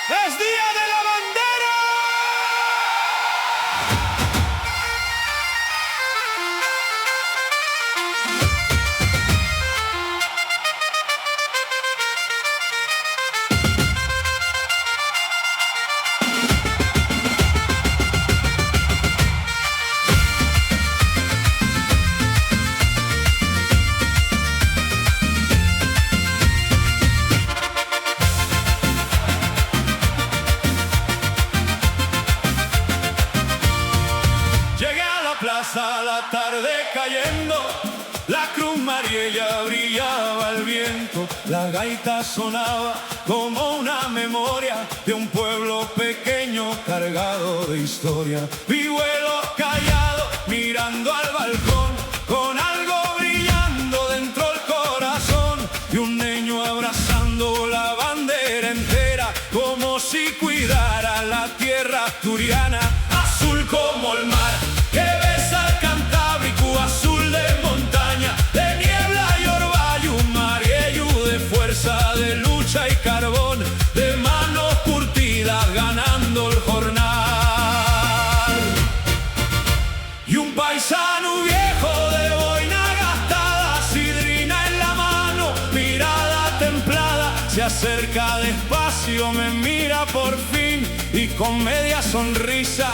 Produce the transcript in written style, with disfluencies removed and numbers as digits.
¡Es Día de la Bandera! Plaza, la tarde cayendo, la cruz Mariella brillaba al viento, la gaita sonaba como una memoria de un pueblo pequeño cargado de historia. Mi vuelo callado mirando al balcón, con algo brillando dentro del corazón, y un niño abrazando la bandera entera, como si cuidara la tierra asturiana, azul como el mar. De lucha y carbón, de manos curtidas ganando el jornal. Y un paisano viejo de boina gastada, sidrina en la mano, mirada templada, se acerca despacio, me mira por fin y con media sonrisa